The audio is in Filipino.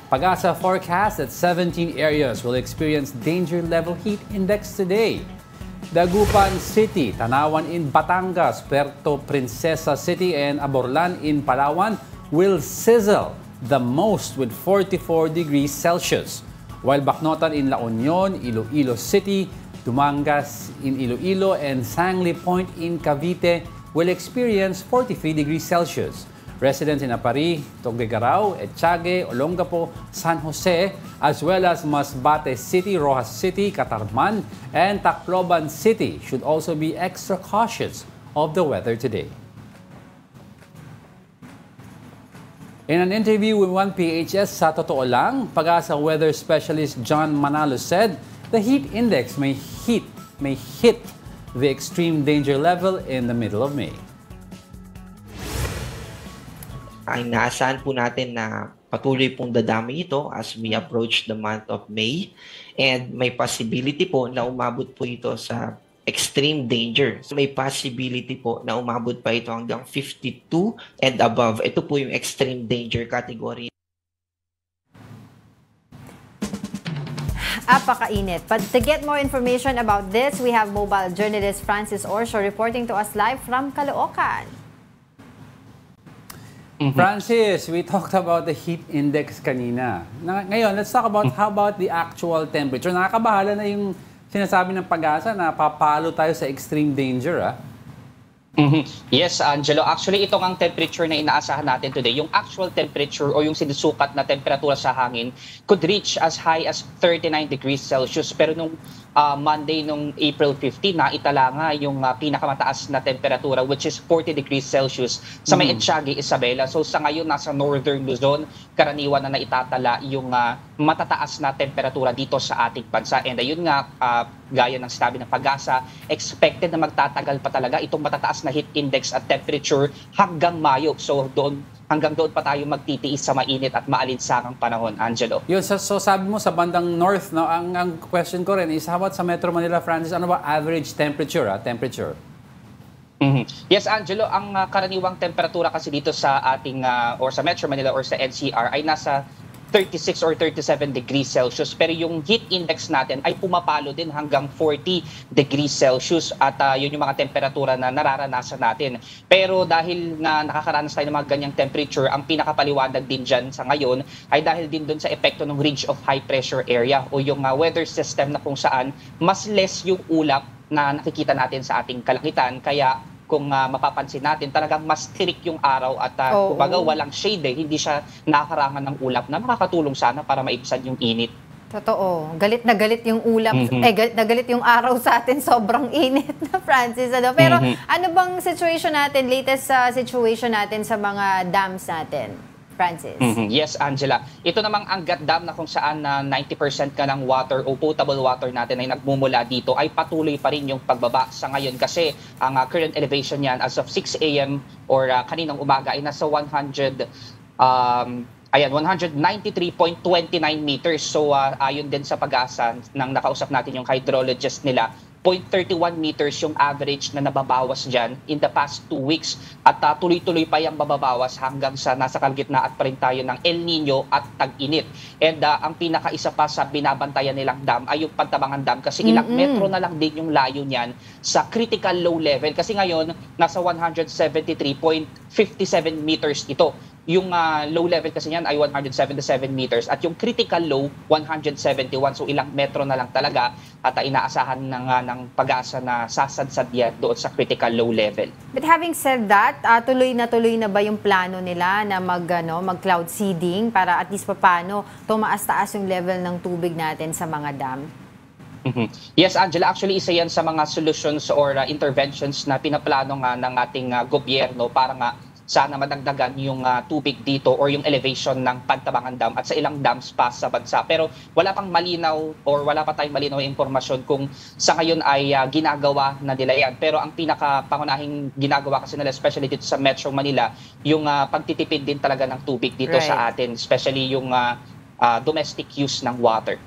Pag-asa forecast that 17 areas will experience danger level heat index today. Dagupan City, Tanawan in Batangas, Puerto Princesa City, and Aborlan in Palawan will sizzle the most with 44 degrees Celsius. While Bacnotan in La Union, Iloilo City, Dumangas in Iloilo, and Sangli Point in Cavite will experience 43 degrees Celsius. Residents in Apari, Tuguegarao, Etiague, Olongapo, San Jose, as well as Masbate City, Rojas City, Catarman, and Tacloban City should also be extra cautious of the weather today. In an interview with 1PHS sa Totoo Lang, Pag-asa weather specialist John Manalo said the heat index may hit the extreme danger level in the middle of May. Ay inaasahan po natin na patuloy pong dadami ito as we approach the month of May, and may possibility po na umabot po ito sa extreme danger. So may possibility po na umabot pa ito hanggang 52 and above. Ito po yung extreme danger category. Apakainit. But to get more information about this, we have mobile journalist Francis Orsho reporting to us live from Caloocan. Francis, we talked about the heat index kanina. Ngayon, let's talk about how about the actual temperature. Nakakabahala na yung sinasabi ng Pag-asa na papalo tayo sa extreme danger, ah. Yes, Angelo. Actually, itong ang temperature na inaasahan natin today, yung actual temperature o yung sinusukat na temperatura sa hangin could reach as high as 39 degrees Celsius. Pero nung Monday, nung April 15, naitala nga yung pinakamataas na temperatura, which is 40 degrees Celsius sa may Etiague, Isabela. So sa ngayon, nasa northern Luzon, karaniwan na naitatala yung matataas na temperatura dito sa ating bansa. And ayun nga, gaya ng sinabi ng Pag-asa, expected na magtatagal pa talaga itong matataas na heat index at temperature hanggang Mayo. So hanggang doon pa tayo magtitiis sa mainit at maalinsangang panahon, Angelo. Yun, so sabi mo sa bandang north, no, ang question ko rin is how about sa Metro Manila, Francis, ano ba average temperature, temperature? Yes, Angelo, ang karaniwang temperatura kasi dito sa ating or sa Metro Manila or sa NCR ay nasa 36 or 37 degrees Celsius. Pero yung heat index natin ay pumapalo din hanggang 40 degrees Celsius. At yun yung mga temperatura na nararanasan natin. Pero dahil na nakakaranas tayo ng mga ganyang temperature, ang pinakapaliwanag din dyan sa ngayon ay dahil din dun sa epekto ng ridge of high pressure area o yung weather system na kung saan mas less yung ulap na nakikita natin sa ating kalangitan. Kaya kung mapapansin natin, talagang mas tirik yung araw at kumbaga walang shade, hindi siya nakakarangan ng ulap na makakatulong sana para maibsan yung init. Totoo. Galit na galit yung ulap. Galit na galit yung araw sa atin. Sobrang init na, Francis. Ano? Pero ano bang situation natin, latest situation natin sa mga dams natin, Francis? Yes, Angela. Ito namang Angat Dam na kung saan 90% ka ng water o potable water natin ay nagmumula dito ay patuloy pa rin yung pagbaba sa ngayon kasi ang current elevation niyan as of 6 a.m. or kaninang umaga ay nasa 193.29 meters. So ayon din sa Pag-asa nang nakausap natin yung hydrologist nila, 0.31 meters yung average na nababawas dyan in the past 2 weeks. At tuloy-tuloy pa yung bababawas hanggang sa nasa kalgitnaan pa rin tayo ng El Nino at tag-init. And ang pinakaisa pa sa binabantayan nilang dam ay yung Pantabangan Dam kasi ilang metro na lang din yung layo niyan sa critical low level. Kasi ngayon, nasa 173.57 meters ito. Yung low level kasi niyan ay 177 meters at yung critical low 171. So ilang metro na lang talaga at inaasahan ng Pag-asa na sasadsad yan doon sa critical low level. But having said that, tuloy na ba yung plano nila na mag-cloud seeding para at least paano tumaas-taas yung level ng tubig natin sa mga dam? Yes, Angela. Actually, isa yan sa mga solutions or interventions na pinaplano nga ng ating gobyerno para nga sana madagdagan yung tubig dito or yung elevation ng Pantabangan Dam at sa ilang dams pa sa bansa. Pero wala pang malinaw or wala pa tayong malinaw impormasyon kung sa ngayon ay ginagawa na nila yan. Pero ang pinakapangunahing ginagawa kasi nila, especially dito sa Metro Manila, yung pagtitipid din talaga ng tubig dito sa atin, especially yung domestic use ng water.